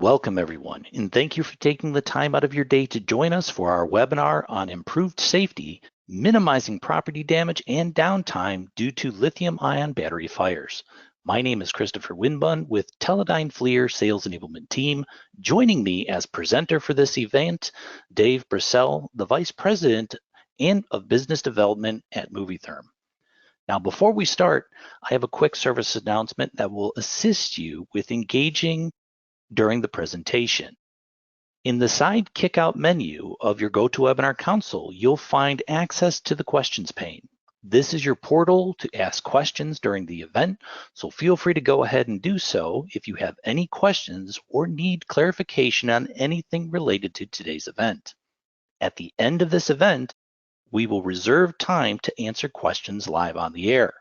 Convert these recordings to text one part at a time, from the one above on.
Welcome everyone, and thank you for taking the time out of your day to join us for our webinar on improved safety, minimizing property damage and downtime due to lithium-ion battery fires. My name is Christopher Winbun with Teledyne FLIR Sales Enablement Team. Joining me as presenter for this event, Dave Purcell, the Vice President of Business Development at MoviTherm. Now, before we start, I have a quick service announcement that will assist you with engaging during the presentation. In the side kickout menu of your GoToWebinar console, you'll find access to the questions pane. This is your portal to ask questions during the event, so feel free to go ahead and do so if you have any questions or need clarification on anything related to today's event. At the end of this event, we will reserve time to answer questions live on the air.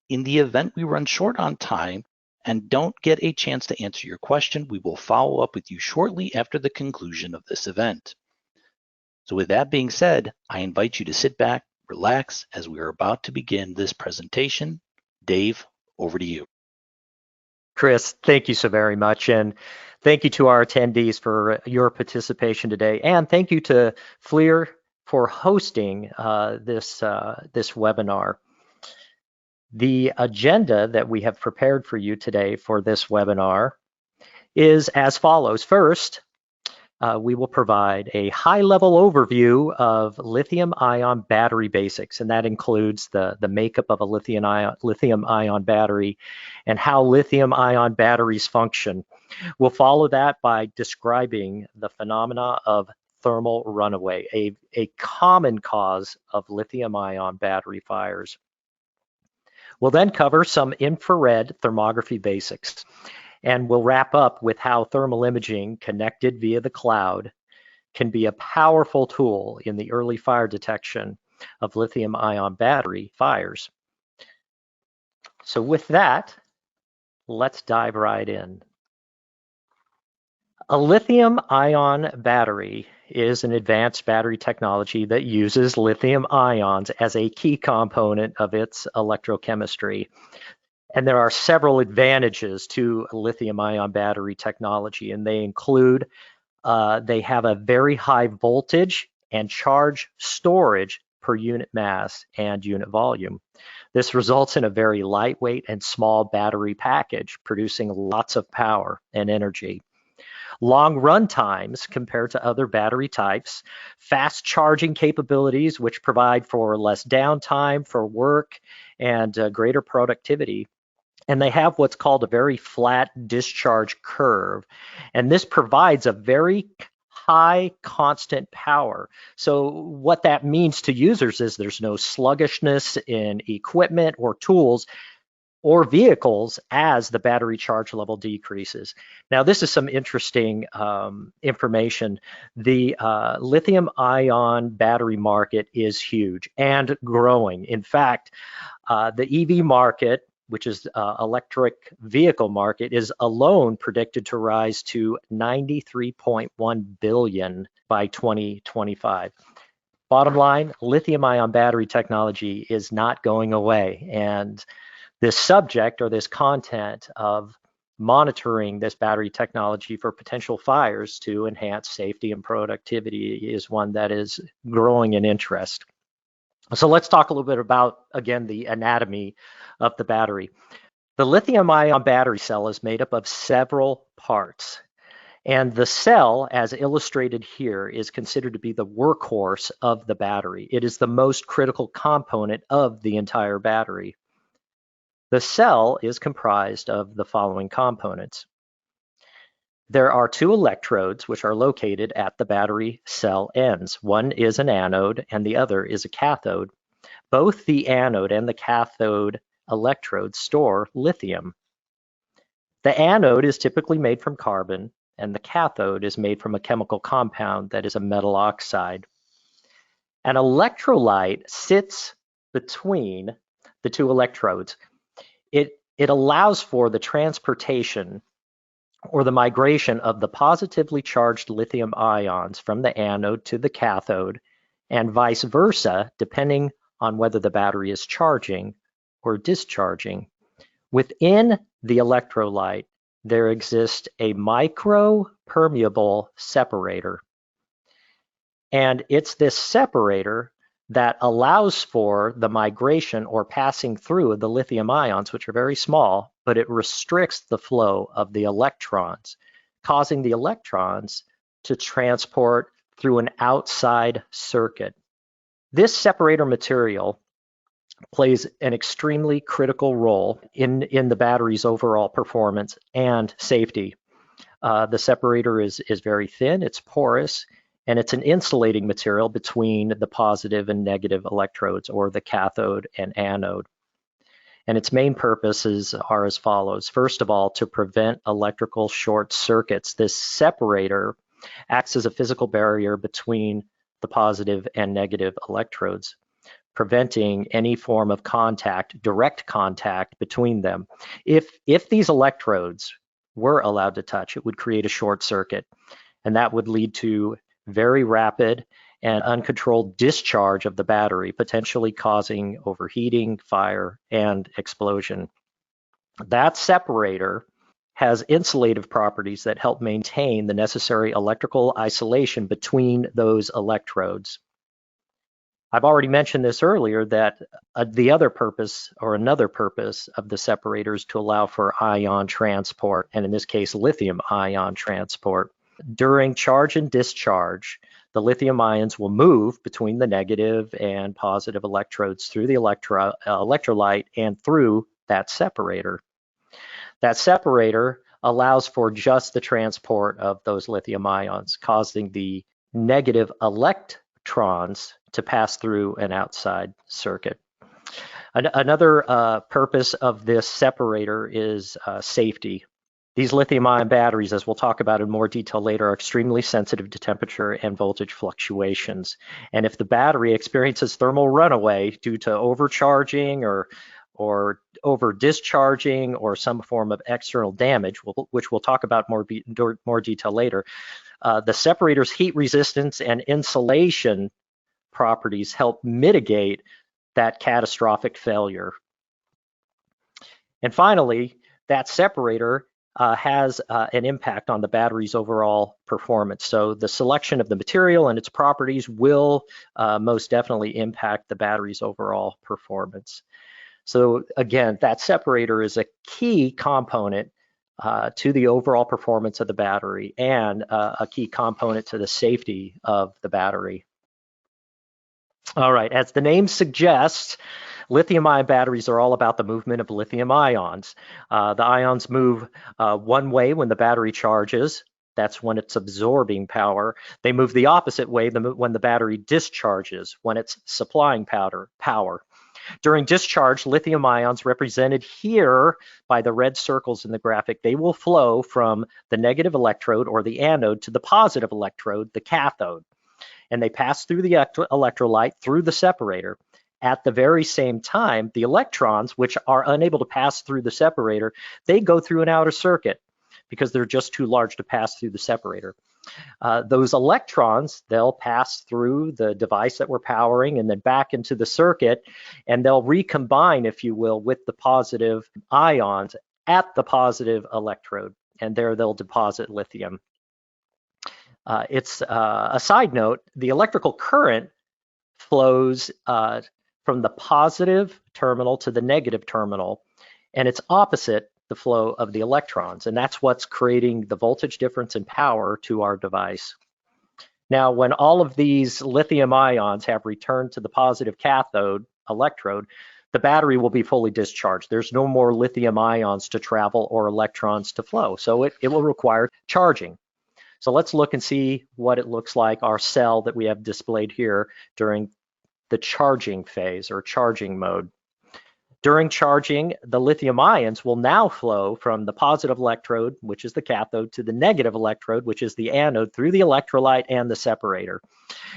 In the event we run short on time and don't get a chance to answer your question, we will follow up with you shortly after the conclusion of this event. So with that being said, I invite you to sit back, relax, as we are about to begin this presentation. Dave, over to you. Chris, thank you so very much. And thank you to our attendees for your participation today. And thank you to FLIR for hosting this webinar. The agenda that we have prepared for you today for this webinar is as follows. First, we will provide a high-level overview of lithium-ion battery basics, and that includes the makeup of a lithium-ion battery and how lithium-ion batteries function. We'll follow that by describing the phenomena of thermal runaway, a common cause of lithium-ion battery fires. We'll then cover some infrared thermography basics, and we'll wrap up with how thermal imaging connected via the cloud can be a powerful tool in the early fire detection of lithium-ion battery fires. So with that, let's dive right in. A lithium-ion battery is an advanced battery technology that uses lithium ions as a key component of its electrochemistry. And there are several advantages to lithium-ion battery technology, and they include they have a very high voltage and charge storage per unit mass and unit volume. This results in a very lightweight and small battery package, producing lots of power and energy. Long run times compared to other battery types, fast charging capabilities which provide for less downtime for work and greater productivity. And they have what's called a very flat discharge curve. And this provides a very high constant power. So what that means to users is there's no sluggishness in equipment or tools or vehicles as the battery charge level decreases. Now, this is some interesting information. The lithium-ion battery market is huge and growing. In fact, the EV market, which is electric vehicle market, is alone predicted to rise to $93.1 billion by 2025. Bottom line, lithium-ion battery technology is not going away, and this subject or this content of monitoring this battery technology for potential fires to enhance safety and productivity is one that is growing in interest. So let's talk a little bit about, again, the anatomy of the battery. The lithium-ion battery cell is made up of several parts. And the cell, as illustrated here, is considered to be the workhorse of the battery. It is the most critical component of the entire battery. The cell is comprised of the following components. There are two electrodes which are located at the battery cell ends. One is an anode and the other is a cathode. Both the anode and the cathode electrodes store lithium. The anode is typically made from carbon and the cathode is made from a chemical compound that is a metal oxide. An electrolyte sits between the two electrodes. It allows for the transportation or the migration of the positively charged lithium ions from the anode to the cathode and vice versa, depending on whether the battery is charging or discharging. Within the electrolyte, there exists a micro-permeable separator. And it's this separator that allows for the migration or passing through of the lithium ions, which are very small, but it restricts the flow of the electrons, causing the electrons to transport through an outside circuit. This separator material plays an extremely critical role in the battery's overall performance and safety. The separator is very thin, it's porous, and it's an insulating material between the positive and negative electrodes, or the cathode and anode. And its main purposes are as follows. First of all, to prevent electrical short circuits. This separator acts as a physical barrier between the positive and negative electrodes, preventing any form of contact, direct contact between them. If these electrodes were allowed to touch, it would create a short circuit, and that would lead to very rapid and uncontrolled discharge of the battery, potentially causing overheating, fire, and explosion. That separator has insulative properties that help maintain the necessary electrical isolation between those electrodes. I've already mentioned this earlier, that the other purpose, or another purpose, of the separator is to allow for ion transport, and in this case, lithium ion transport. During charge and discharge, the lithium ions will move between the negative and positive electrodes through the electrolyte and through that separator. That separator allows for just the transport of those lithium ions, causing the negative electrons to pass through an outside circuit. Another purpose of this separator is safety. These lithium-ion batteries, as we'll talk about in more detail later, are extremely sensitive to temperature and voltage fluctuations. And if the battery experiences thermal runaway due to overcharging or over discharging or some form of external damage, which we'll talk about more detail later, the separator's heat resistance and insulation properties help mitigate that catastrophic failure. And finally, that separator has an impact on the battery's overall performance. So the selection of the material and its properties will most definitely impact the battery's overall performance. So again, that separator is a key component to the overall performance of the battery, and a key component to the safety of the battery. All right, as the name suggests, lithium-ion batteries are all about the movement of lithium ions. The ions move one way when the battery charges. That's when it's absorbing power. They move the opposite way when the battery discharges, when it's supplying power. During discharge, lithium ions, represented here by the red circles in the graphic, they will flow from the negative electrode, or the anode, to the positive electrode, the cathode. And they pass through the electrolyte through the separator. At the very same time, the electrons, which are unable to pass through the separator, they go through an outer circuit because they're just too large to pass through the separator. Those electrons, they'll pass through the device that we're powering and then back into the circuit, and they'll recombine, if you will, with the positive ions at the positive electrode, and there they'll deposit lithium. It's a side note, the electrical current flows from the positive terminal to the negative terminal, and it's opposite the flow of the electrons, and that's what's creating the voltage difference in power to our device. Now, when all of these lithium ions have returned to the positive cathode electrode, the battery will be fully discharged. There's no more lithium ions to travel or electrons to flow, so it will require charging. So let's look and see what it looks like, our cell that we have displayed here during the charging phase, or charging mode. During charging, the lithium ions will now flow from the positive electrode, which is the cathode, to the negative electrode, which is the anode, through the electrolyte and the separator.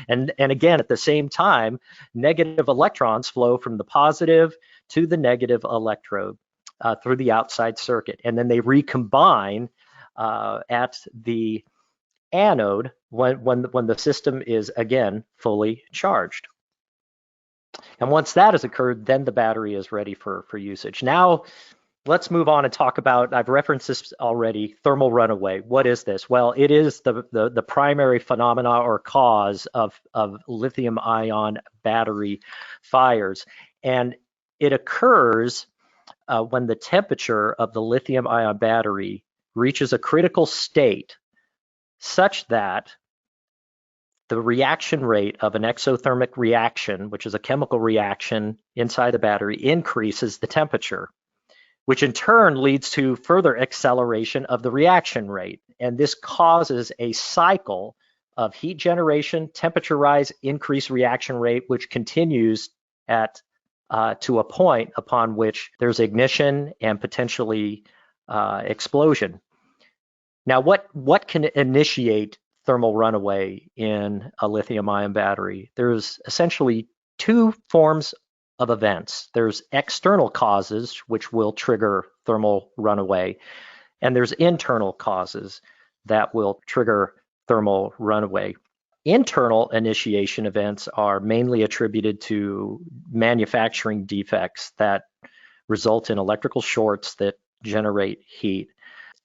And again, at the same time, negative electrons flow from the positive to the negative electrode through the outside circuit. And then they recombine at the anode when the system is again fully charged. And once that has occurred, then the battery is ready for usage. Now let's move on and talk about, I've referenced this already, thermal runaway. What is this? Well, it is the primary phenomena or cause of lithium ion battery fires. And it occurs when the temperature of the lithium ion battery reaches a critical state such that the reaction rate of an exothermic reaction, which is a chemical reaction inside the battery, increases the temperature, which in turn leads to further acceleration of the reaction rate. And this causes a cycle of heat generation, temperature rise, increased reaction rate, which continues at to a point upon which there's ignition and potentially explosion. Now, what can initiate thermal runaway in a lithium-ion battery? There's essentially two forms of events. There's external causes, which will trigger thermal runaway, and there's internal causes that will trigger thermal runaway. Internal initiation events are mainly attributed to manufacturing defects that result in electrical shorts that generate heat.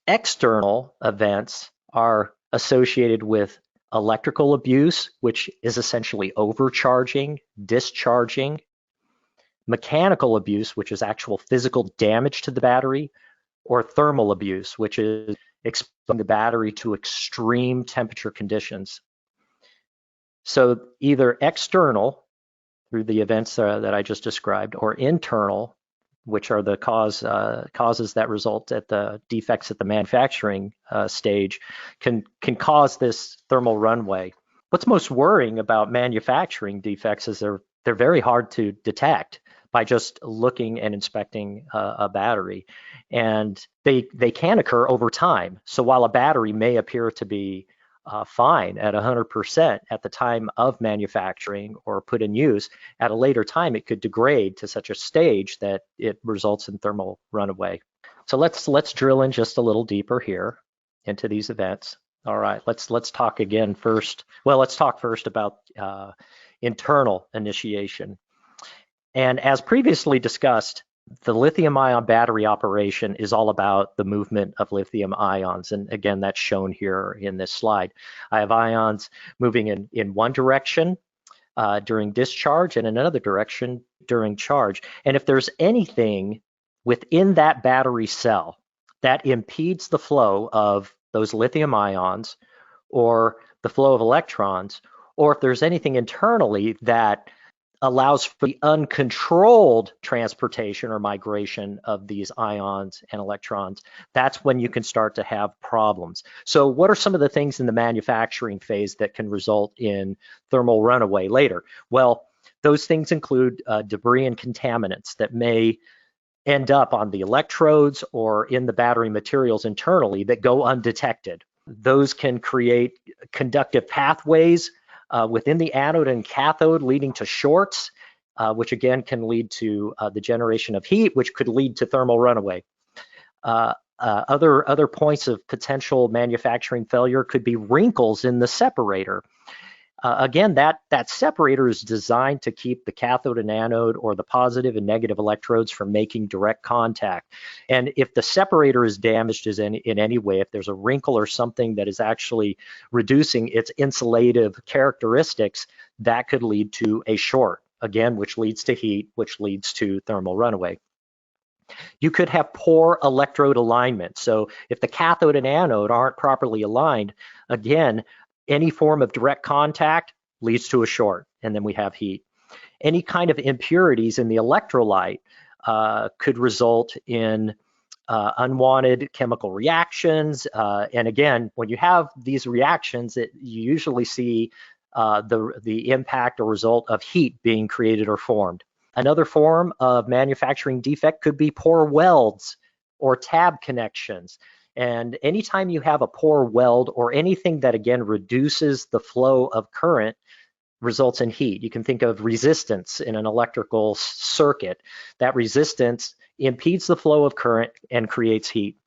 External events are associated with electrical abuse, which is essentially overcharging, discharging, mechanical abuse, which is actual physical damage to the battery, or thermal abuse, which is exposing the battery to extreme temperature conditions. So either external, through the events that I just described, or internal, which are the causes that result at the defects at the manufacturing stage, can cause this thermal runaway. What's most worrying about manufacturing defects is they're very hard to detect by just looking and inspecting a battery, and they can occur over time. So while a battery may appear to be fine at 100% at the time of manufacturing or put in use, at a later time it could degrade to such a stage that it results in thermal runaway. So let's drill in just a little deeper here into these events. All right, let's talk again first. Well, let's talk first about internal initiation. And as previously discussed, the lithium-ion battery operation is all about the movement of lithium ions. And again, that's shown here in this slide. I have ions moving in one direction during discharge and in another direction during charge. And if there's anything within that battery cell that impedes the flow of those lithium ions or the flow of electrons, or if there's anything internally that allows for the uncontrolled transportation or migration of these ions and electrons, that's when you can start to have problems. So what are some of the things in the manufacturing phase that can result in thermal runaway later? Well, those things include debris and contaminants that may end up on the electrodes or in the battery materials internally that go undetected. Those can create conductive pathways within the anode and cathode, leading to shorts, which again can lead to the generation of heat, which could lead to thermal runaway. Other points of potential manufacturing failure could be wrinkles in the separator. Again, that separator is designed to keep the cathode and anode, or the positive and negative electrodes, from making direct contact. And if the separator is damaged in any way, if there's a wrinkle or something that is actually reducing its insulative characteristics, that could lead to a short, again, which leads to heat, which leads to thermal runaway. You could have poor electrode alignment. So if the cathode and anode aren't properly aligned, again, any form of direct contact leads to a short, and then we have heat. Any kind of impurities in the electrolyte could result in unwanted chemical reactions. And again, when you have these reactions, you usually see the impact or result of heat being created or formed. Another form of manufacturing defect could be poor welds or tab connections. And anytime you have a poor weld or anything that, again, reduces the flow of current, results in heat. You can think of resistance in an electrical circuit. That resistance impedes the flow of current and creates heat.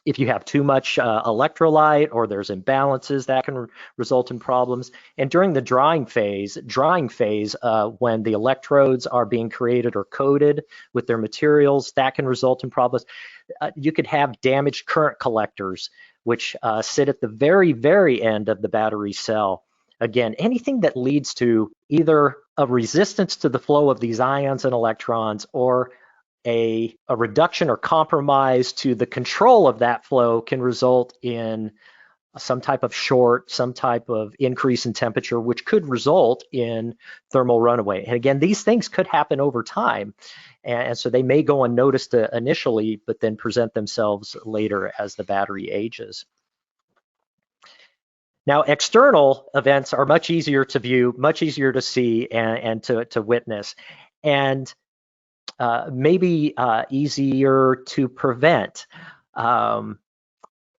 If you have too much electrolyte or there's imbalances, that can result in problems. And during the drying phase, when the electrodes are being created or coated with their materials, that can result in problems. You could have damaged current collectors, which sit at the very, very end of the battery cell. Again, anything that leads to either a resistance to the flow of these ions and electrons, or a reduction or compromise to the control of that flow, can result in some type of short, some type of increase in temperature, which could result in thermal runaway. And again, these things could happen over time. And so they may go unnoticed initially, but then present themselves later as the battery ages. Now, external events are much easier to view, much easier to see and to witness, and maybe easier to prevent. And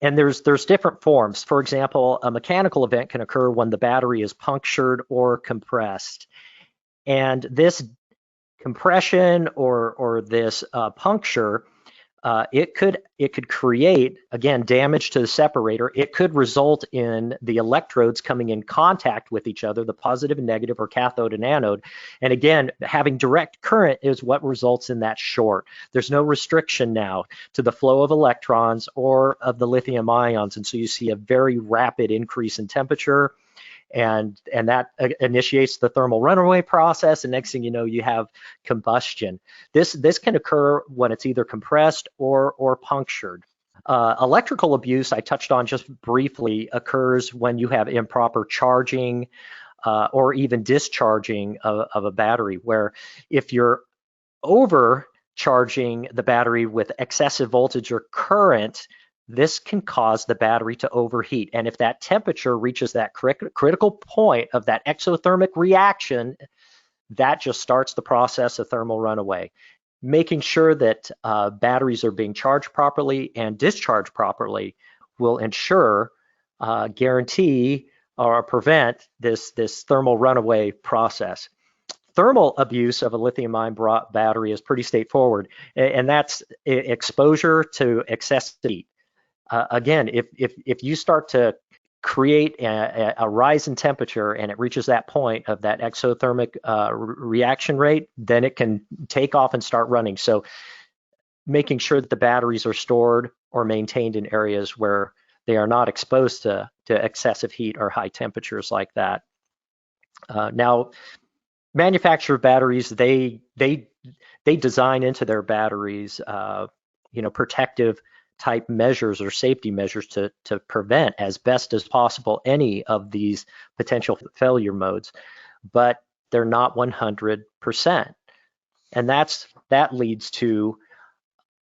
there's different forms. For example, a mechanical event can occur when the battery is punctured or compressed. And this compression or this puncture, it could create, again, damage to the separator. It could result in the electrodes coming in contact with each other, the positive and negative, or cathode and anode. And again, having direct current is what results in that short. There's no restriction now to the flow of electrons or of the lithium ions. And so you see a very rapid increase in temperature, and that initiates the thermal runaway process, and next thing you know, you have combustion. This can occur when it's either compressed or punctured. Electrical abuse, I touched on just briefly, occurs when you have improper charging or even discharging of a battery, where if you're overcharging the battery with excessive voltage or current, this can cause the battery to overheat. And if that temperature reaches that critical point of that exothermic reaction, that just starts the process of thermal runaway. Making sure that batteries are being charged properly and discharged properly will ensure, guarantee, or prevent this thermal runaway process. Thermal abuse of a lithium-ion battery is pretty straightforward, and that's exposure to excessive heat. Again, if you start to create a rise in temperature and it reaches that point of that exothermic reaction rate, then it can take off and start running. So making sure that the batteries are stored or maintained in areas where they are not exposed to excessive heat or high temperatures like that. Now, manufacturer batteries, they design into their batteries protective type measures or safety measures to prevent as best as possible any of these potential failure modes, but they're not 100%. And that leads to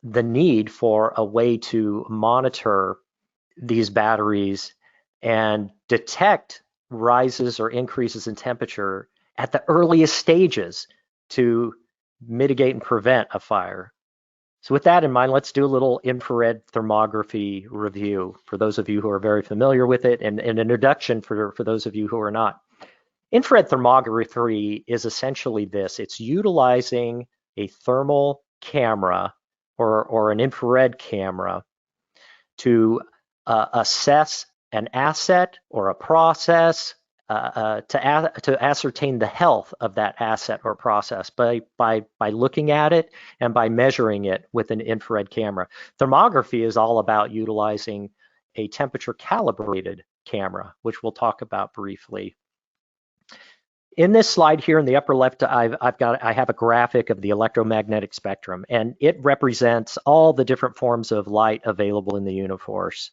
the need for a way to monitor these batteries and detect rises or increases in temperature at the earliest stages to mitigate and prevent a fire. So with that in mind, let's do a little infrared thermography review for those of you who are very familiar with it, and an introduction for those of you who are not. Infrared thermography is essentially this. It's utilizing a thermal camera or an infrared camera to assess an asset or a process, to ascertain the health of that asset or process by looking at it and by measuring it with an infrared camera. Thermography is all about utilizing a temperature calibrated camera, which we'll talk about briefly. In this slide here in the upper left, I have a graphic of the electromagnetic spectrum, and it represents all the different forms of light available in the universe.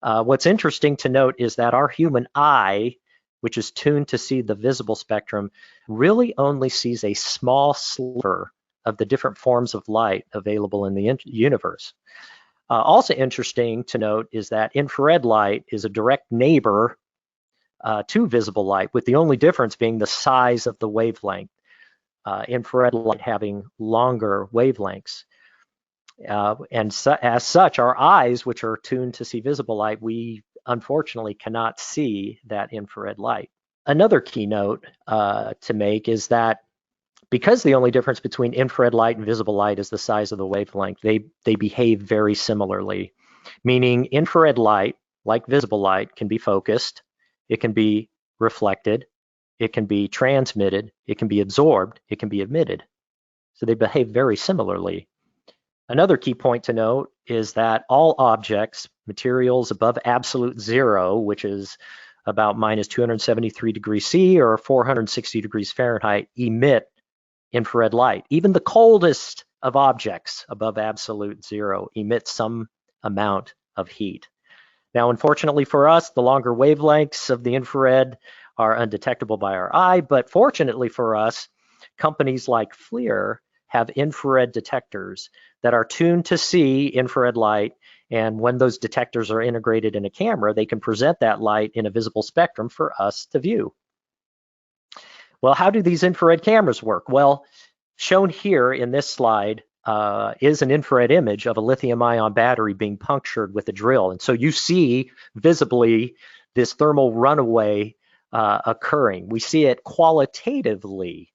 What's interesting to note is that our human eye, which is tuned to see the visible spectrum, really only sees a small sliver of the different forms of light available in the universe. Also interesting to note is that infrared light is a direct neighbor to visible light, with the only difference being the size of the wavelength. Infrared light having longer wavelengths. As such, our eyes, which are tuned to see visible light, we unfortunately cannot see that infrared light. Another keynote to make is that because the only difference between infrared light and visible light is the size of the wavelength, they behave very similarly. meaning infrared light, like visible light, can be focused, it can be reflected, it can be transmitted, it can be absorbed, it can be emitted. So they behave very similarly. Another key point to note is that all objects, materials above absolute zero, which is about minus 273 degrees C or 460 degrees Fahrenheit, emit infrared light. Even the coldest of objects above absolute zero emit some amount of heat. Now, unfortunately for us, the longer wavelengths of the infrared are undetectable by our eye, but fortunately for us, companies like FLIR have infrared detectors that are tuned to see infrared light, and when those detectors are integrated in a camera, they can present that light in a visible spectrum for us to view. Well, how do these infrared cameras work? Well, shown here in this slide is an infrared image of a lithium-ion battery being punctured with a drill. And so you see visibly this thermal runaway occurring. We see it qualitatively.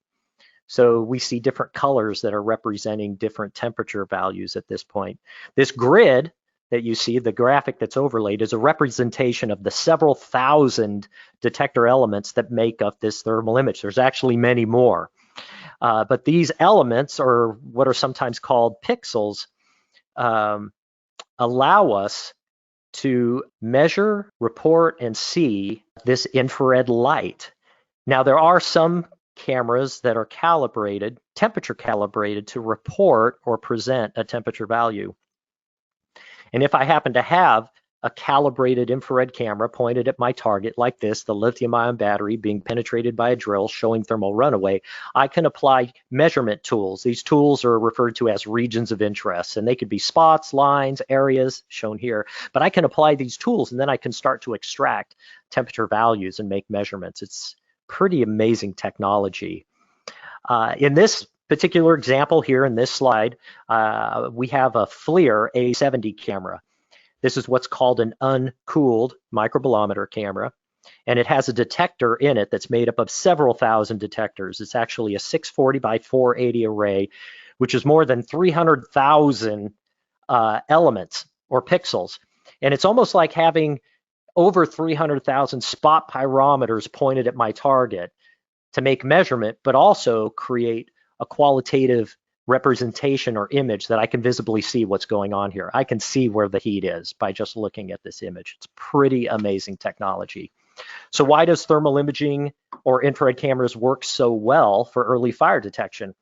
So we see different colors that are representing different temperature values at this point. This grid that you see, the graphic that's overlaid, is a representation of the several thousand detector elements that make up this thermal image. There's actually many more. But these elements, or what are sometimes called pixels, allow us to measure, report, and see this infrared light. Now, there are some cameras that are calibrated, temperature calibrated, to report or present a temperature value. And if I happen to have a calibrated infrared camera pointed at my target like this, the lithium-ion battery being penetrated by a drill showing thermal runaway, I can apply measurement tools. These tools are referred to as regions of interest, and they could be spots, lines, areas, shown here. But I can apply these tools, and then I can start to extract temperature values and make measurements. It's pretty amazing technology. In this particular example here in this slide, we have a FLIR A70 camera. This is what's called an uncooled microbolometer camera, and it has a detector in it that's made up of several thousand detectors. It's actually a 640 by 480 array, which is more than 300,000 elements or pixels. And it's almost like having over 300,000 spot pyrometers pointed at my target to make measurement, but also create a qualitative representation or image that I can visibly see what's going on here. I can see where the heat is by just looking at this image. It's pretty amazing technology. So why does thermal imaging or infrared cameras work so well for early fire detection?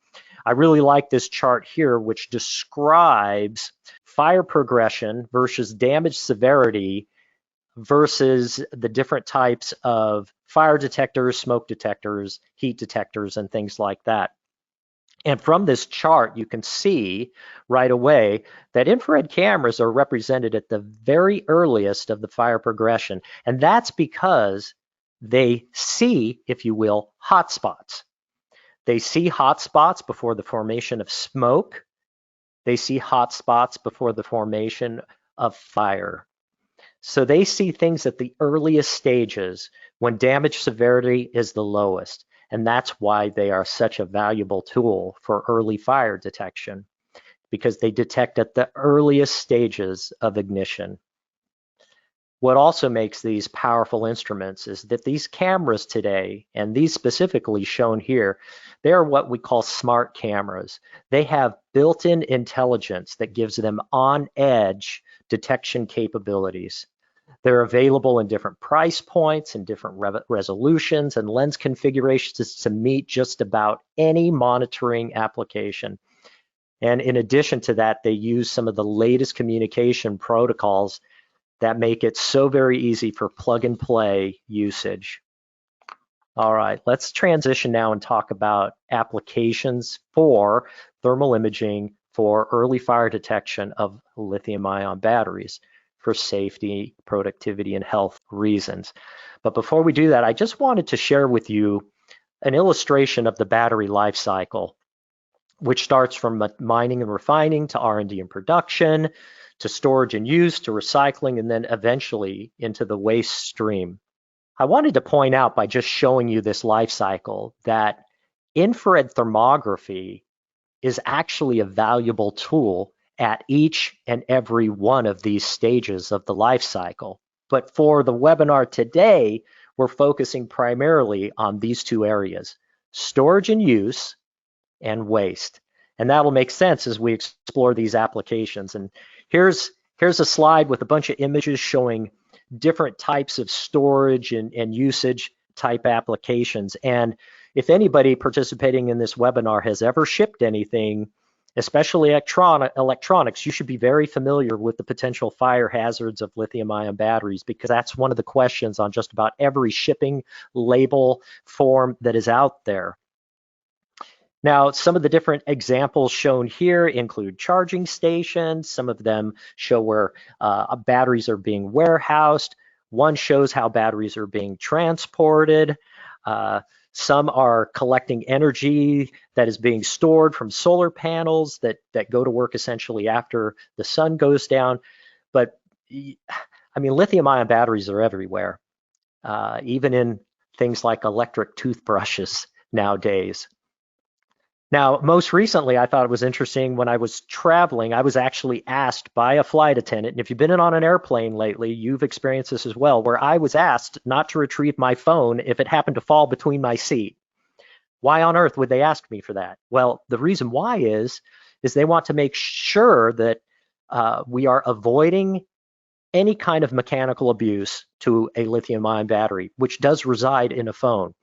I really like this chart here, which describes fire progression versus damage severity versus the different types of fire detectors, smoke detectors, heat detectors, and things like that. And from this chart, you can see right away that infrared cameras are represented at the very earliest of the fire progression. And that's because they see, if you will, hot spots. They see hot spots before the formation of smoke. They see hot spots before the formation of fire. So they see things at the earliest stages when damage severity is the lowest. And that's why they are such a valuable tool for early fire detection, because they detect at the earliest stages of ignition. What also makes these powerful instruments is that these cameras today, and these specifically shown here, they are what we call smart cameras. They have built-in intelligence that gives them on-edge detection capabilities. They're available in different price points and different resolutions and lens configurations to meet just about any monitoring application. And in addition to that, they use some of the latest communication protocols that make it so very easy for plug and play usage. All right, let's transition now and talk about applications for thermal imaging for early fire detection of lithium-ion batteries for safety, productivity, and health reasons. But before we do that, I just wanted to share with you an illustration of the battery life cycle, which starts from mining and refining to R&D and production, to storage and use, to recycling, and then eventually into the waste stream. I wanted to point out by just showing you this life cycle that infrared thermography is actually a valuable tool at each and every one of these stages of the life cycle. But for the webinar today, we're focusing primarily on these two areas, storage and use and waste. And that will make sense as we explore these applications. And here's a slide with a bunch of images showing different types of storage and usage type applications. And if anybody participating in this webinar has ever shipped anything, especially electronics, you should be very familiar with the potential fire hazards of lithium-ion batteries, because that's one of the questions on just about every shipping label form that is out there. Now, some of the different examples shown here include charging stations. Some of them show where batteries are being warehoused. One shows how batteries are being transported. Some are collecting energy that is being stored from solar panels that go to work essentially after the sun goes down. But I mean, lithium-ion batteries are everywhere, even in things like electric toothbrushes nowadays. Now, most recently, I thought it was interesting when I was traveling, I was actually asked by a flight attendant, and if you've been on an airplane lately, you've experienced this as well, where I was asked not to retrieve my phone if it happened to fall between my seat. Why on earth would they ask me for that? Well, the reason why is they want to make sure that we are avoiding any kind of mechanical abuse to a lithium-ion battery, which does reside in a phone.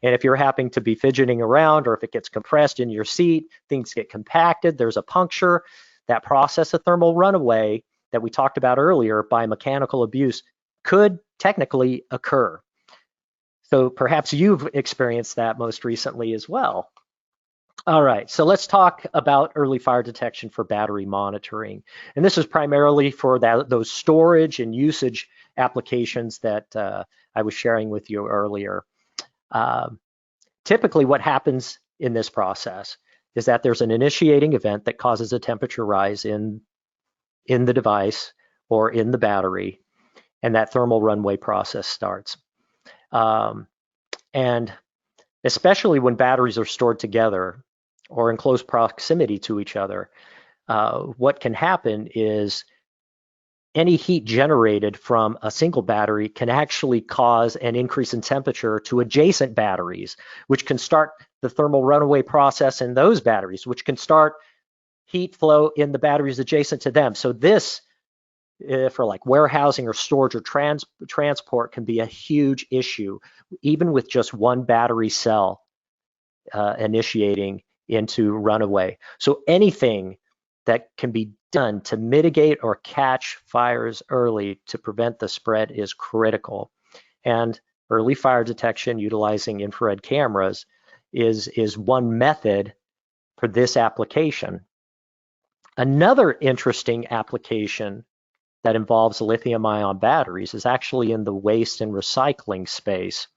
And if you're happening to be fidgeting around, or if it gets compressed in your seat, things get compacted, there's a puncture, that process of thermal runaway that we talked about earlier by mechanical abuse could technically occur. So perhaps you've experienced that most recently as well. All right, so let's talk about early fire detection for battery monitoring. And this is primarily for those storage and usage applications that I was sharing with you earlier. Typically what happens in this process is that there's an initiating event that causes a temperature rise in the device or in the battery, and that thermal runaway process starts. And especially when batteries are stored together or in close proximity to each other, what can happen is any heat generated from a single battery can actually cause an increase in temperature to adjacent batteries, which can start the thermal runaway process in those batteries, which can start heat flow in the batteries adjacent to them. So this, for like warehousing or storage or transport, can be a huge issue, even with just one battery cell initiating into runaway. So anything that can be done to mitigate or catch fires early to prevent the spread is critical. And early fire detection utilizing infrared cameras is one method for this application. Another interesting application that involves lithium-ion batteries is actually in the waste and recycling space,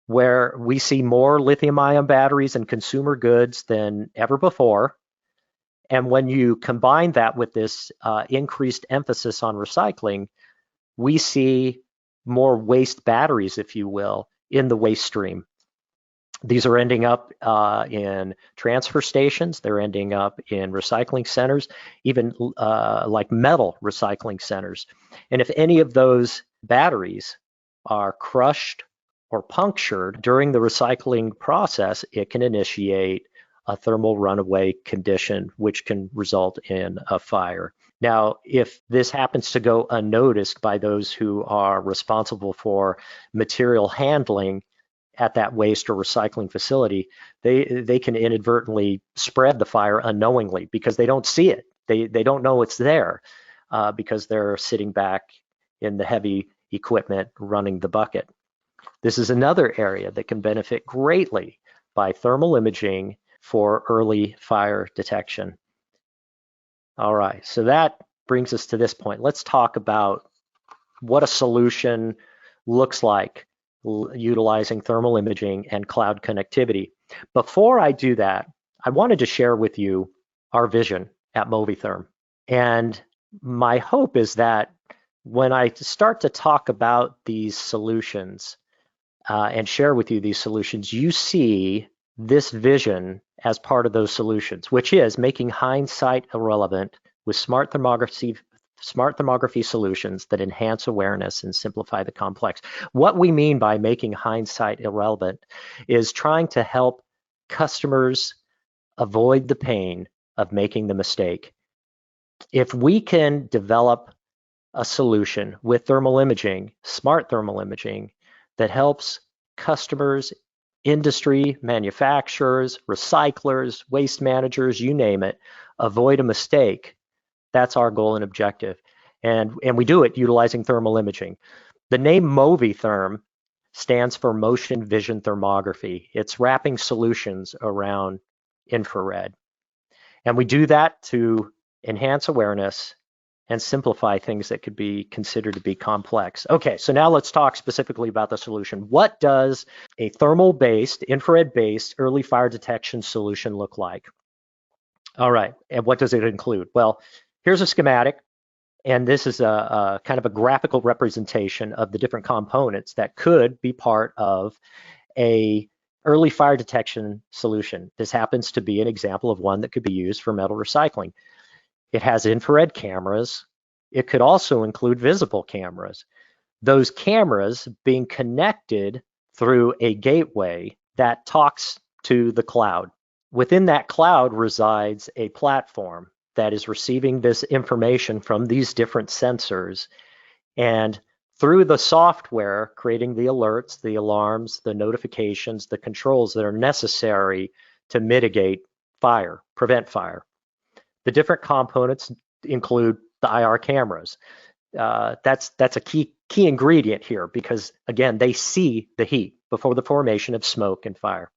where we see more lithium-ion batteries in consumer goods than ever before. And when you combine that with this increased emphasis on recycling, we see more waste batteries, if you will, in the waste stream. These are ending up in transfer stations. They're ending up in recycling centers, even like metal recycling centers. And if any of those batteries are crushed or punctured during the recycling process, it can initiate a thermal runaway condition, which can result in a fire. Now, if this happens to go unnoticed by those who are responsible for material handling at that waste or recycling facility, they can inadvertently spread the fire unknowingly because they don't see it. They don't know it's there because they're sitting back in the heavy equipment running the bucket. This is another area that can benefit greatly by thermal imaging for early fire detection. All right, so that brings us to this point. Let's talk about what a solution looks like utilizing thermal imaging and cloud connectivity. Before I do that, I wanted to share with you our vision at MoviTherm. And my hope is that when I start to talk about these solutions and share with you these solutions, you see this vision as part of those solutions, which is making hindsight irrelevant with smart thermography solutions that enhance awareness and simplify the complex. What we mean by making hindsight irrelevant is trying to help customers avoid the pain of making the mistake. If we can develop a solution with thermal imaging, smart thermal imaging, that helps customers, industry, manufacturers, recyclers, waste managers, you name it, avoid a mistake, that's our goal and objective. And we do it utilizing thermal imaging. The name MoviTherm stands for motion vision thermography. It's wrapping solutions around infrared. And we do that to enhance awareness and simplify things that could be considered to be complex. Okay, so now let's talk specifically about the solution. What does a thermal-based, infrared-based early fire detection solution look like? All right, and what does it include? Well, here's a schematic, and this is a kind of a graphical representation of the different components that could be part of a early fire detection solution. This happens to be an example of one that could be used for metal recycling. It has infrared cameras. It could also include visible cameras. Those cameras being connected through a gateway that talks to the cloud. Within that cloud resides a platform that is receiving this information from these different sensors, and through the software, creating the alerts, the alarms, the notifications, the controls that are necessary to mitigate fire, prevent fire. The different components include the IR cameras. That's a key ingredient here because, again, they see the heat before the formation of smoke and fire.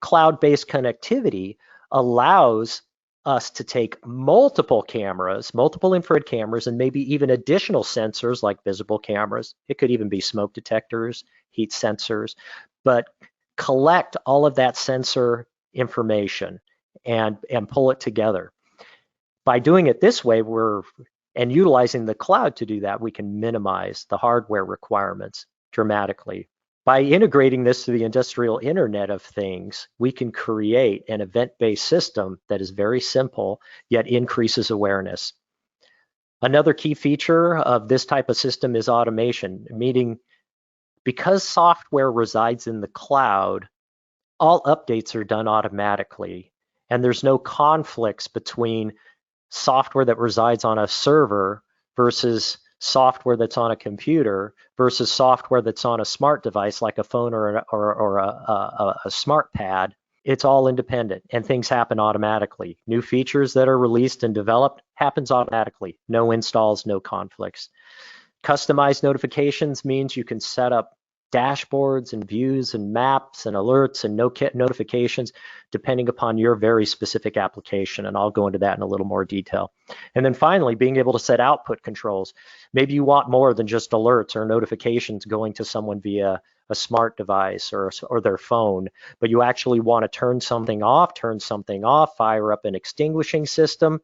Cloud-based connectivity allows us to take multiple cameras, multiple infrared cameras, and maybe even additional sensors like visible cameras. It could even be smoke detectors, heat sensors, but collect all of that sensor information and pull it together. By doing it this way, and utilizing the cloud to do that, we can minimize the hardware requirements dramatically. By integrating this to the industrial Internet of Things, we can create an event-based system that is very simple, yet increases awareness. Another key feature of this type of system is automation, meaning because software resides in the cloud, all updates are done automatically, and there's no conflicts between software that resides on a server versus software that's on a computer versus software that's on a smart device like a phone or a smart pad. It's all independent and things happen automatically. New features that are released and developed happens automatically. No installs, no conflicts. Customized notifications means you can set up dashboards and views and maps and alerts and notifications depending upon your very specific application, and I'll go into that in a little more detail. And then finally, being able to set output controls. Maybe you want more than just alerts or notifications going to someone via a smart device or their phone, but you actually want to turn something off, fire up an extinguishing system.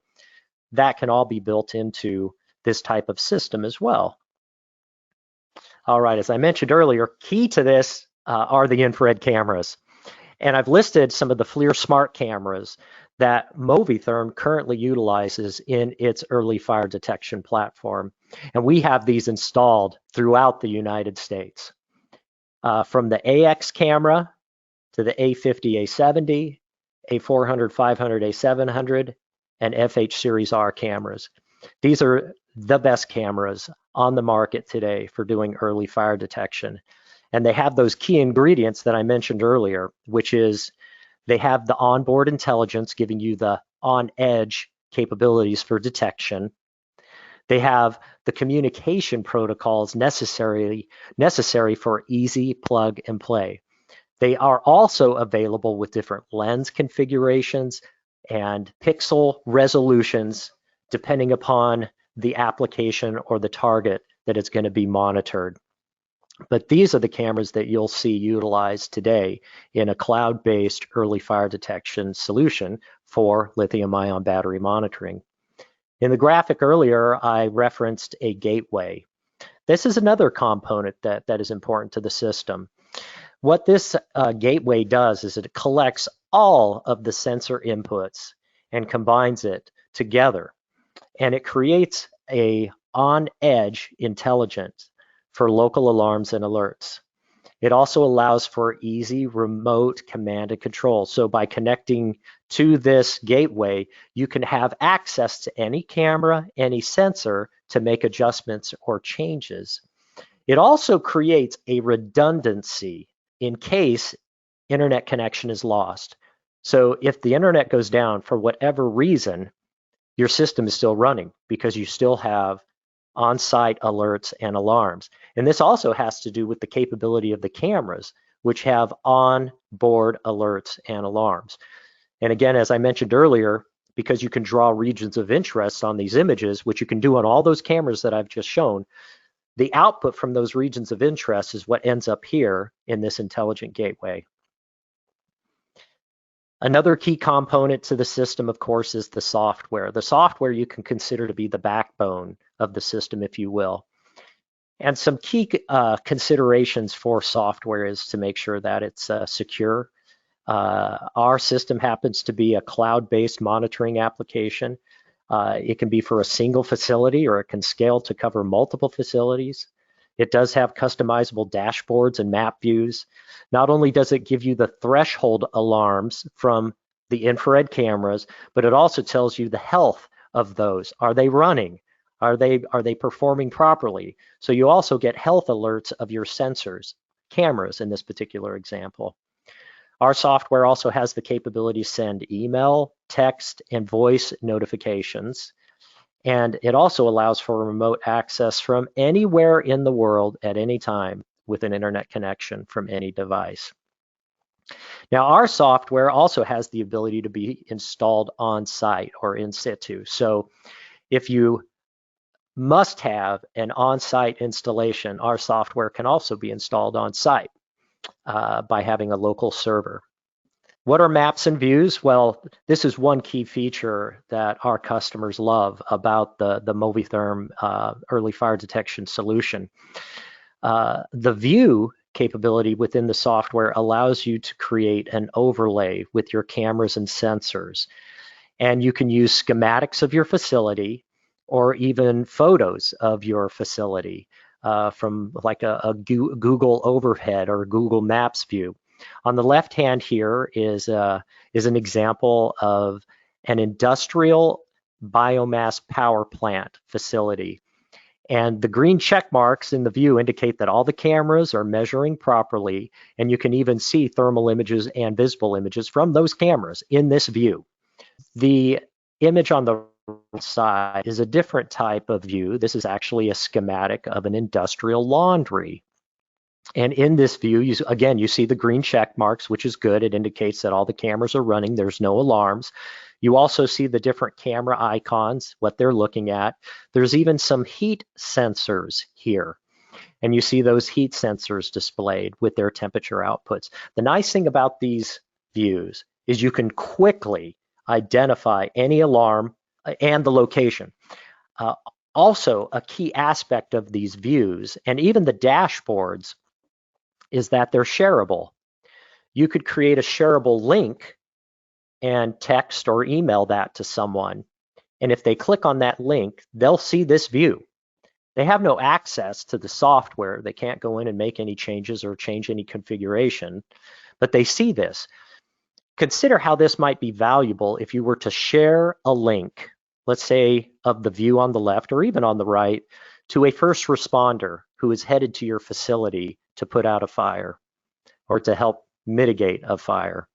That can all be built into this type of system as well. All right, as I mentioned earlier, key to this are the infrared cameras. And I've listed some of the FLIR smart cameras that MoviTherm currently utilizes in its early fire detection platform. And we have these installed throughout the United States. From the AX camera to the A50, A70, A400, 500, A700, and FH Series R cameras. These are the best cameras on the market today for doing early fire detection. And they have those key ingredients that I mentioned earlier, which is they have the onboard intelligence giving you the on-edge capabilities for detection. They have the communication protocols necessary for easy plug and play. They are also available with different lens configurations and pixel resolutions depending upon the application or the target that is going to be monitored. But these are the cameras that you'll see utilized today in a cloud-based early fire detection solution for lithium-ion battery monitoring. In the graphic earlier, I referenced a gateway. This is another component that is important to the system. What this gateway does is it collects all of the sensor inputs and combines it together. and it creates a on-edge intelligence for local alarms and alerts. It also allows for easy remote command and control. So by connecting to this gateway, you can have access to any camera, any sensor to make adjustments or changes. It also creates a redundancy in case internet connection is lost. So if the internet goes down for whatever reason, your system is still running because you still have on-site alerts and alarms. And this also has to do with the capability of the cameras, which have on-board alerts and alarms. And again, as I mentioned earlier, because you can draw regions of interest on these images, which you can do on all those cameras that I've just shown, the output from those regions of interest is what ends up here in this intelligent gateway. Another key component to the system, of course, is the software. The software you can consider to be the backbone of the system, if you will. And some key considerations for software is to make sure that it's secure. Our system happens to be a cloud-based monitoring application. It can be for a single facility, or it can scale to cover multiple facilities. It does have customizable dashboards and map views. Not only does it give you the threshold alarms from the infrared cameras, but it also tells you the health of those. Are they running? Are they performing properly? So you also get health alerts of your sensors, cameras in this particular example. Our software also has the capability to send email, text, and voice notifications. And it also allows for remote access from anywhere in the world at any time with an internet connection from any device. Now, our software also has the ability to be installed on site or in situ. So if you must have an on-site installation, our software can also be installed on site by having a local server. What are maps and views? Well, this is one key feature that our customers love about the MoviTherm early fire detection solution. The view capability within the software allows you to create an overlay with your cameras and sensors. And you can use schematics of your facility or even photos of your facility from like a Google overhead or Google Maps view. On the left hand here is an example of an industrial biomass power plant facility. And the green check marks in the view indicate that all the cameras are measuring properly, and you can even see thermal images and visible images from those cameras in this view. The image on the side is a different type of view. This is actually a schematic of an industrial laundry. And in this view, you see the green check marks, which is good. It indicates that all the cameras are running. There's no alarms. You also see the different camera icons, what they're looking at. There's even some heat sensors here. And you see those heat sensors displayed with their temperature outputs. The nice thing about these views is you can quickly identify any alarm and the location. Also, a key aspect of these views and even the dashboards is that they're shareable. You could create a shareable link and text or email that to someone. And if they click on that link, they'll see this view. They have no access to the software. They can't go in and make any changes or change any configuration, but they see this. Consider how this might be valuable if you were to share a link, let's say of the view on the left or even on the right, to a first responder who is headed to your facility to put out a fire or to help mitigate a fire.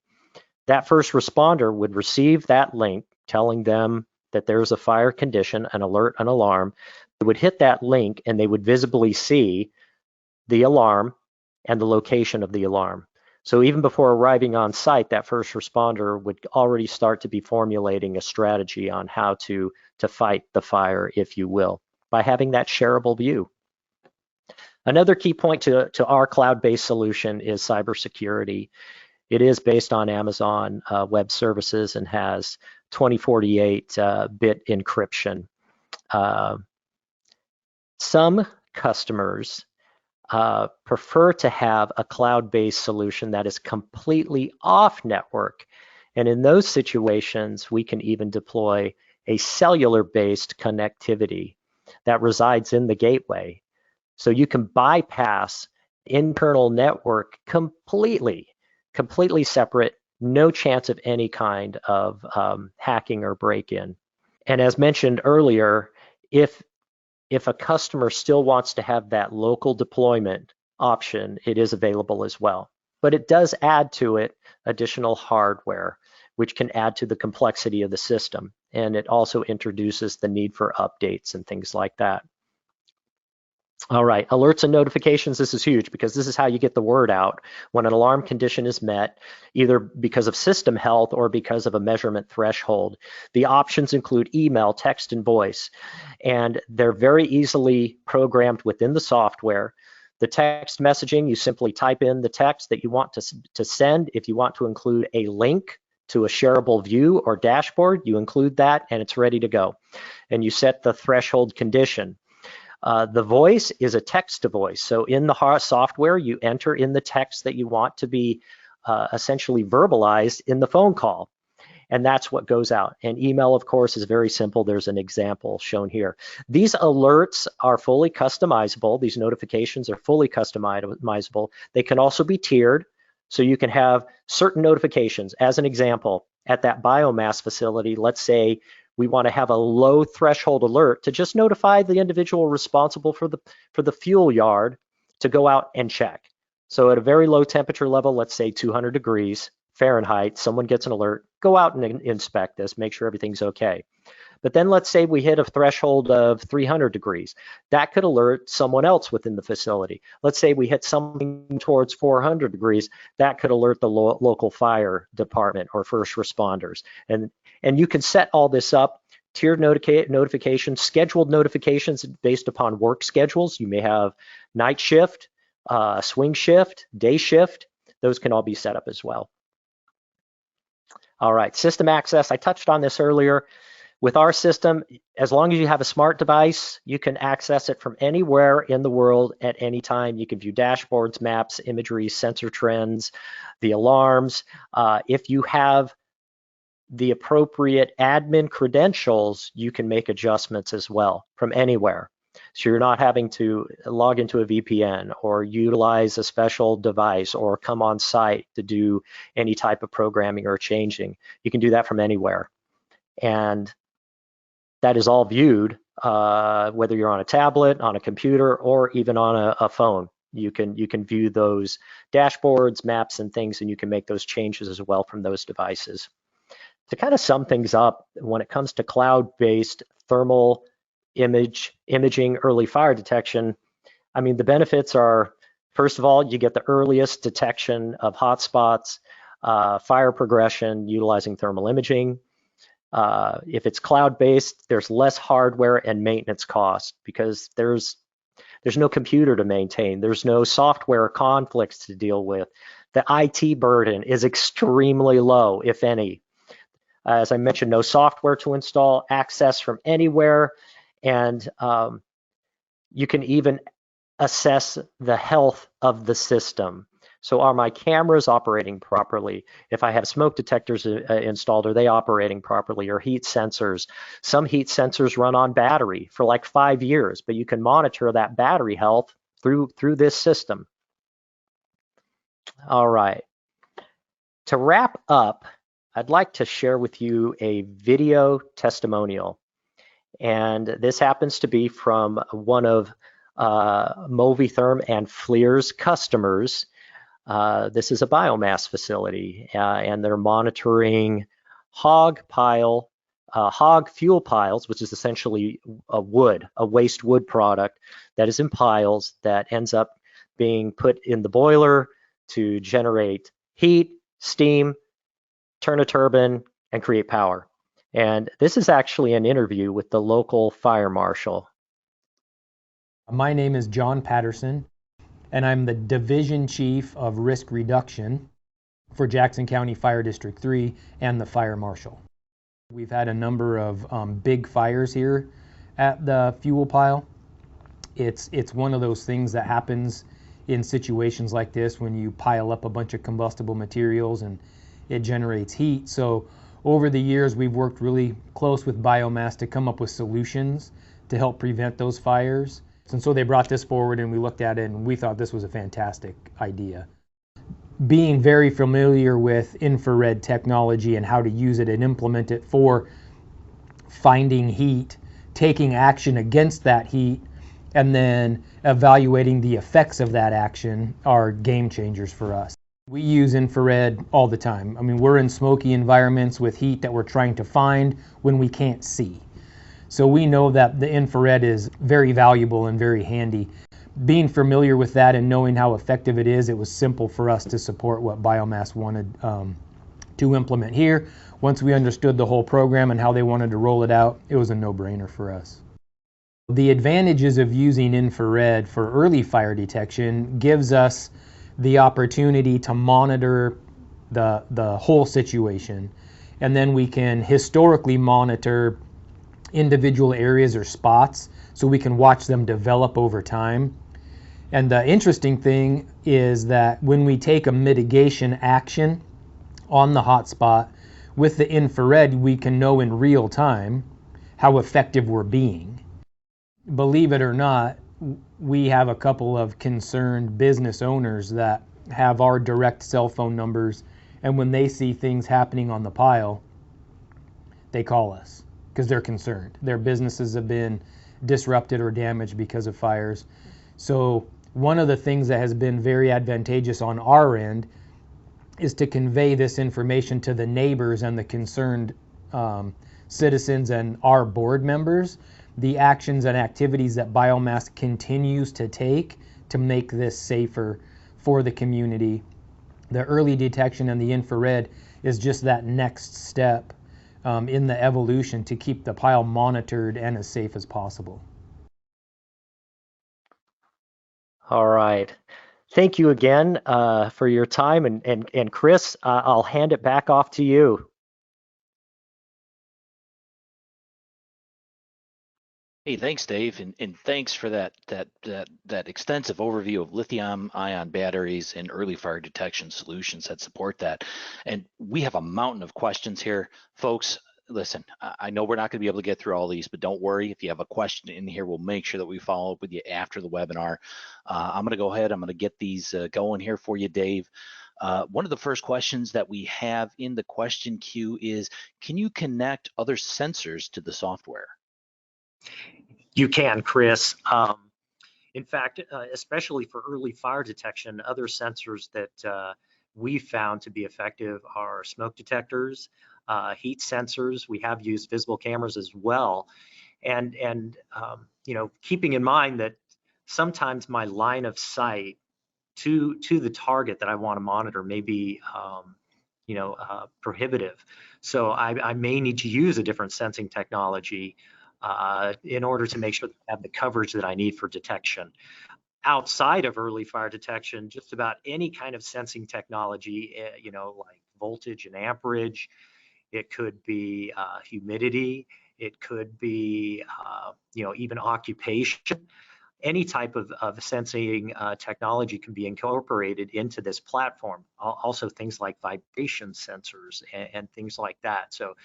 That first responder would receive that link telling them that there's a fire condition, an alert, an alarm. They would hit that link and they would visibly see the alarm and the location of the alarm. So even before arriving on site, that first responder would already start to be formulating a strategy on how to fight the fire, if you will, by having that shareable view. Another key point to our cloud-based solution is cybersecurity. It is based on Amazon Web Services and has 2048-bit encryption. Some customers prefer to have a cloud-based solution that is completely off network. And in those situations, we can even deploy a cellular-based connectivity that resides in the gateway. So you can bypass internal network completely separate, no chance of any kind of hacking or break-in. And as mentioned earlier, if a customer still wants to have that local deployment option, it is available as well. But it does add to it additional hardware, which can add to the complexity of the system. And it also introduces the need for updates and things like that. All right, alerts and notifications, this is huge because this is how you get the word out when an alarm condition is met, either because of system health or because of a measurement threshold. The options include email, text, and voice, and they're very easily programmed within the software. The text messaging, you simply type in the text that you want to send. If you want to include a link to a shareable view or dashboard, you include that and it's ready to go. And you set the threshold condition. The voice is a text to voice. So in the software, you enter in the text that you want to be essentially verbalized in the phone call. And that's what goes out. And email, of course, is very simple. There's an example shown here. These alerts are fully customizable. These notifications are fully customizable. They can also be tiered. So you can have certain notifications. As an example, at that biomass facility, let's say we want to have a low threshold alert to just notify the individual responsible for the fuel yard to go out and check. So at a very low temperature level, let's say 200 degrees Fahrenheit, someone gets an alert, go out and inspect this, make sure everything's okay. But then let's say we hit a threshold of 300 degrees. That could alert someone else within the facility. Let's say we hit something towards 400 degrees. That could alert the local fire department or first responders. And you can set all this up, tiered notifications, scheduled notifications based upon work schedules. You may have night shift, swing shift, day shift. Those can all be set up as well. All right, system access. I touched on this earlier. With our system, as long as you have a smart device, you can access it from anywhere in the world at any time. You can view dashboards, maps, imagery, sensor trends, the alarms. If you have the appropriate admin credentials, you can make adjustments as well from anywhere. So you're not having to log into a VPN or utilize a special device or come on site to do any type of programming or changing. You can do that from anywhere. And that is all viewed, whether you're on a tablet, on a computer, or even on a phone. You can view those dashboards, maps, and things, and you can make those changes as well from those devices. To kind of sum things up, when it comes to cloud-based thermal imaging early fire detection, I mean, the benefits are, first of all, you get the earliest detection of hotspots, fire progression utilizing thermal imaging. If it's cloud-based, there's less hardware and maintenance costs because there's no computer to maintain. There's no software conflicts to deal with. The IT burden is extremely low, if any. As I mentioned, no software to install, access from anywhere, and you can even assess the health of the system. So are my cameras operating properly? If I have smoke detectors installed, are they operating properly? Or heat sensors? Some heat sensors run on battery for like 5 years, but you can monitor that battery health through this system. All right. To wrap up, I'd like to share with you a video testimonial. And this happens to be from one of MoviTherm and FLIR's customers. This is a biomass facility, and they're monitoring hog fuel piles, which is essentially a waste wood product that is in piles that ends up being put in the boiler to generate heat, steam, turn a turbine, and create power. And this is actually an interview with the local fire marshal. My name is John Patterson, and I'm the Division Chief of Risk Reduction for Jackson County Fire District 3 and the Fire Marshal. We've had a number of big fires here at the fuel pile. It's one of those things that happens in situations like this when you pile up a bunch of combustible materials and it generates heat. So over the years, we've worked really close with biomass to come up with solutions to help prevent those fires. And so they brought this forward and we looked at it and we thought this was a fantastic idea. Being very familiar with infrared technology and how to use it and implement it for finding heat, taking action against that heat, and then evaluating the effects of that action are game changers for us. We use infrared all the time. I mean, we're in smoky environments with heat that we're trying to find when we can't see. So we know that the infrared is very valuable and very handy. Being familiar with that and knowing how effective it is, it was simple for us to support what biomass wanted to implement here. Once we understood the whole program and how they wanted to roll it out, it was a no-brainer for us. The advantages of using infrared for early fire detection gives us the opportunity to monitor the whole situation. And then we can historically monitor individual areas or spots so we can watch them develop over time. And the interesting thing is that when we take a mitigation action on the hotspot with the infrared, we can know in real time how effective we're being. Believe it or not, we have a couple of concerned business owners that have our direct cell phone numbers, and when they see things happening on the pile, they call us because they're concerned. Their businesses have been disrupted or damaged because of fires. So one of the things that has been very advantageous on our end is to convey this information to the neighbors and the concerned citizens and our board members, the actions and activities that biomass continues to take to make this safer for the community. The early detection and the infrared is just that next step in the evolution to keep the pile monitored and as safe as possible. All right. Thank you again for your time. And Chris, I'll hand it back off to you. Hey, thanks, Dave, and thanks for that extensive overview of lithium-ion batteries and early fire detection solutions that support that. And we have a mountain of questions here, folks. Listen, I know we're not going to be able to get through all these, but don't worry. If you have a question in here, we'll make sure that we follow up with you after the webinar. I'm going to go ahead. I'm going to get these going here for you, Dave. One of the first questions that we have in the question queue is, can you connect other sensors to the software? You can, Chris. In fact, especially for early fire detection, other sensors that we found to be effective are smoke detectors, heat sensors. We have used visible cameras as well. And you know, keeping in mind that sometimes my line of sight to the target that I want to monitor may be you know, prohibitive. So I may need to use a different sensing technology in order to make sure that I have the coverage that I need for detection. Outside of early fire detection, just about any kind of sensing technology, you know, like voltage and amperage, it could be humidity, it could be, you know, even occupation. Any type of sensing technology can be incorporated into this platform. Also things like vibration sensors and things like that. So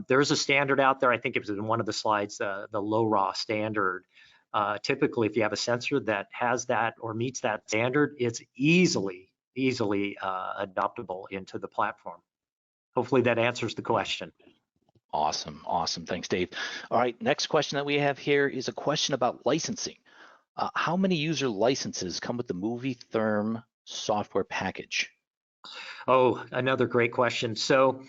there's a standard out there. I think it was in one of the slides, the low-raw standard. Typically, if you have a sensor that has that or meets that standard, it's easily adoptable into the platform. Hopefully that answers the question. Awesome. Thanks, Dave. All right, next question that we have here is a question about licensing. How many user licenses come with the MoviTherm software package? Oh, another great question. So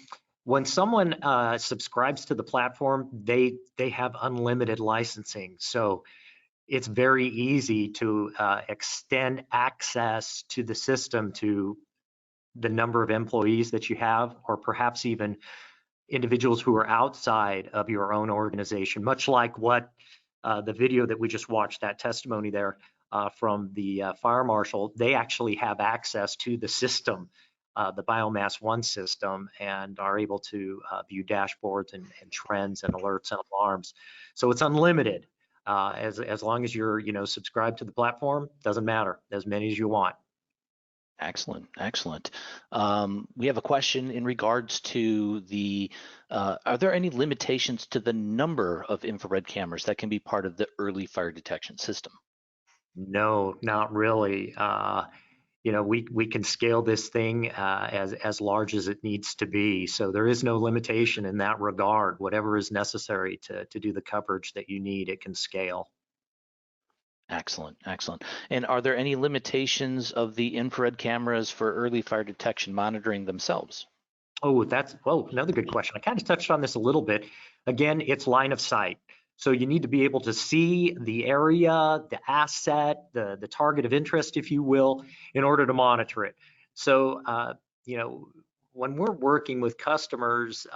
when someone subscribes to the platform, they have unlimited licensing. So it's very easy to extend access to the system to the number of employees that you have, or perhaps even individuals who are outside of your own organization, much like what the video that we just watched, that testimony there from the fire marshal. They actually have access to the system, the Biomass One system, and are able to view dashboards and trends and alerts and alarms. So it's unlimited. As long as you're, you know, subscribed to the platform, doesn't matter, as many as you want. Excellent, excellent. We have a question in regards to the, are there any limitations to the number of infrared cameras that can be part of the early fire detection system? No, not really. We can scale this thing as large as it needs to be. So there is no limitation in that regard. Whatever is necessary to do the coverage that you need, it can scale. Excellent, excellent. And are there any limitations of the infrared cameras for early fire detection monitoring themselves? Oh, another good question. I kind of touched on this a little bit. Again, it's line of sight. So you need to be able to see the area, the asset, the target of interest, if you will, in order to monitor it. So, when we're working with customers,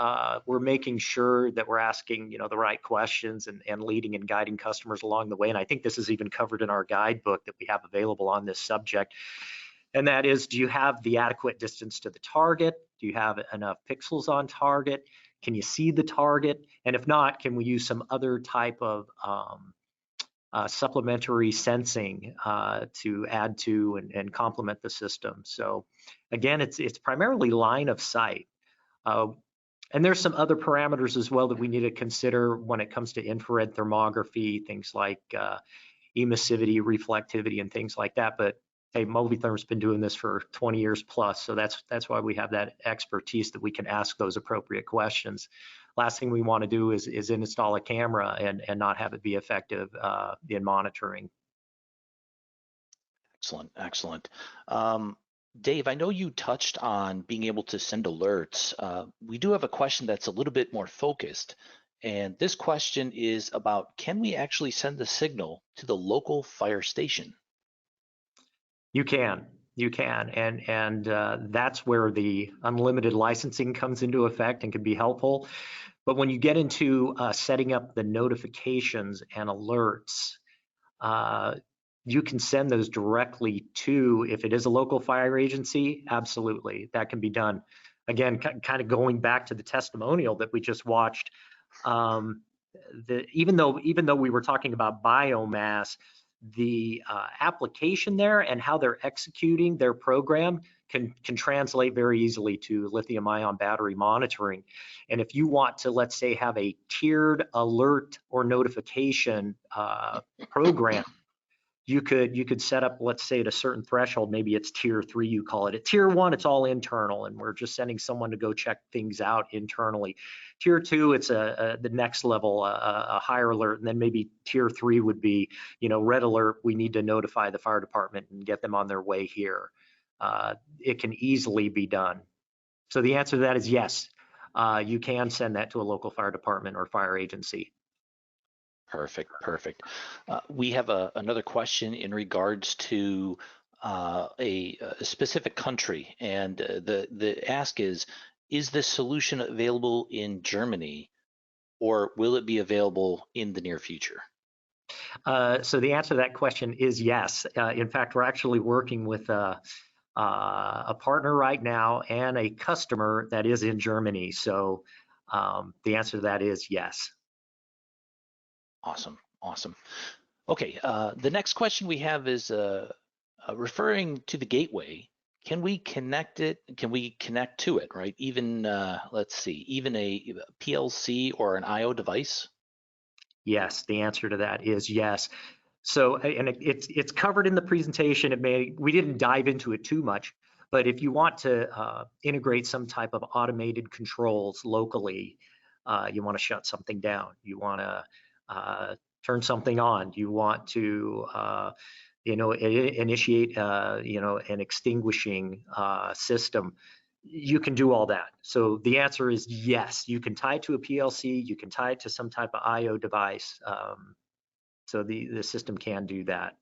we're making sure that we're asking, the right questions and leading and guiding customers along the way. And I think this is even covered in our guidebook that we have available on this subject. And that is, do you have the adequate distance to the target? Do you have enough pixels on target? Can you see the target? And if not, can we use some other type of supplementary sensing to add to and complement the system? So again, it's primarily line of sight. And there's some other parameters as well that we need to consider when it comes to infrared thermography, things like emissivity, reflectivity, and things like that. But hey, MoviTherm's been doing this for 20 years plus, so that's why we have that expertise that we can ask those appropriate questions. Last thing we want to do is install a camera and not have it be effective in monitoring. Excellent, excellent. Dave, I know you touched on being able to send alerts. We do have a question that's a little bit more focused. And this question is about, can we actually send the signal to the local fire station? You can, and that's where the unlimited licensing comes into effect and can be helpful. But when you get into setting up the notifications and alerts, you can send those directly to, if it is a local fire agency, absolutely, that can be done. Again, kind of going back to the testimonial that we just watched, even though we were talking about biomass, the application there and how they're executing their program can translate very easily to lithium-ion battery monitoring. And if you want to, let's say, have a tiered alert or notification program, you could set up, let's say, at a certain threshold, maybe it's tier 3, you call it. At tier 1, it's all internal, and we're just sending someone to go check things out internally. Tier 2, it's the next level, a higher alert, and then maybe tier 3 would be, red alert, we need to notify the fire department and get them on their way here. It can easily be done. So the answer to that is yes. You can send that to a local fire department or fire agency. Perfect, perfect. We have another question in regards to a specific country, and the ask is this solution available in Germany, or will it be available in the near future? So the answer to that question is yes. In fact, we're actually working with a partner right now and a customer that is in Germany. So the answer to that is yes. Awesome, awesome. Okay, the next question we have is referring to the gateway. Can we connect it? Can we connect to it, right? Even, let's see, even a PLC or an IO device? Yes, the answer to that is yes. So, and it's covered in the presentation. We didn't dive into it too much, but if you want to integrate some type of automated controls locally, you want to shut something down, you want to turn something on, you want to initiate an extinguishing system, you can do all that. So the answer is yes. You can tie it to a PLC, you can tie it to some type of IO device. So the system can do that.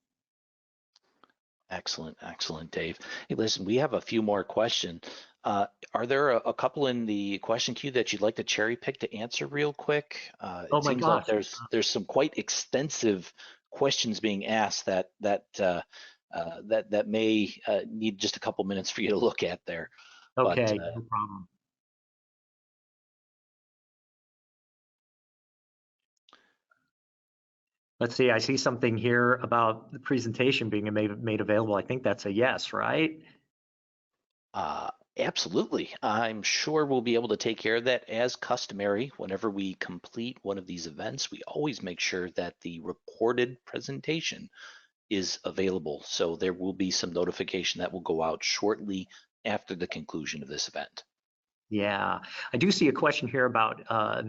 Excellent, excellent, Dave. Hey, listen, we have a few more questions. Are there a couple in the question queue that you'd like to cherry pick to answer real quick? Oh my gosh. Like there's some quite extensive questions being asked that may need just a couple minutes for you to look at there. Okay, no problem. Let's see, I see something here about the presentation being made available. I think that's a yes, right? Absolutely. I'm sure we'll be able to take care of that as customary. Whenever we complete one of these events, we always make sure that the recorded presentation is available. So there will be some notification that will go out shortly after the conclusion of this event. Yeah, I do see a question here about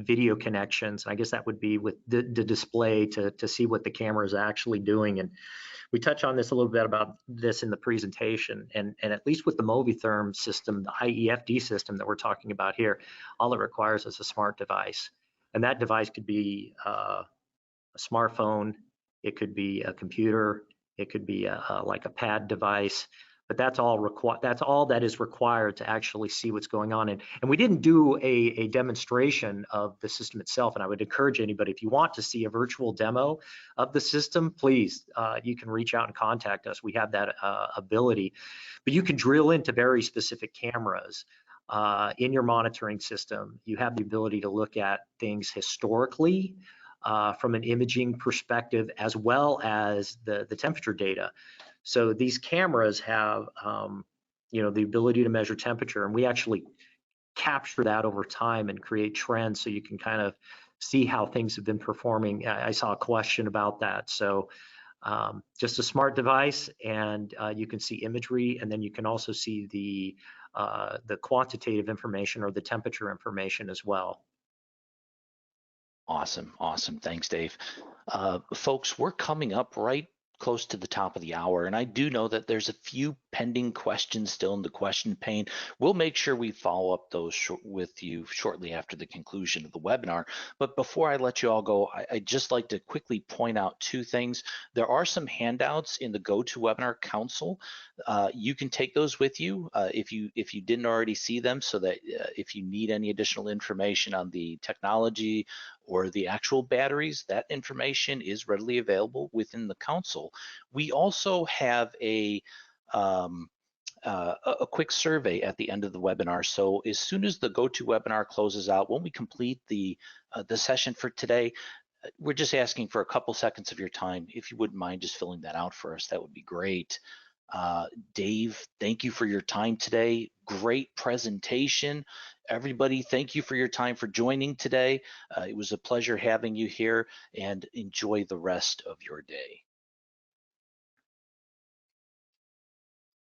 video connections. I guess that would be with the display to see what the camera is actually doing. And we touched on this a little bit about this in the presentation. And at least with the MoviTherm system, the IEFD system that we're talking about here, all it requires is a smart device. And that device could be a smartphone, it could be a computer, it could be like a pad device. But that's all that is required to actually see what's going on. And we didn't do a demonstration of the system itself. And I would encourage anybody, if you want to see a virtual demo of the system, please, you can reach out and contact us. We have that ability. But you can drill into very specific cameras in your monitoring system. You have the ability to look at things historically from an imaging perspective, as well as the temperature data. So these cameras have, the ability to measure temperature, and we actually capture that over time and create trends so you can kind of see how things have been performing. I saw a question about that. So just a smart device, and you can see imagery, and then you can also see the quantitative information or the temperature information as well. Awesome. Thanks, Dave. Folks, we're coming up right close to the top of the hour, and I do know that there's a few pending questions still in the question pane. We'll make sure we follow up those with you shortly after the conclusion of the webinar. But before I let you all go, I'd just like to quickly point out two things. There are some handouts in the GoToWebinar Council. You can take those with you if you didn't already see them, so that if you need any additional information on the technology or the actual batteries, that information is readily available within the council. We also have a quick survey at the end of the webinar. So as soon as the GoToWebinar closes out, when we complete the session for today, we're just asking for a couple seconds of your time. If you wouldn't mind just filling that out for us, that would be great. Dave, thank you for your time today. Great presentation. Everybody, thank you for your time for joining today. It was a pleasure having you here, and enjoy the rest of your day.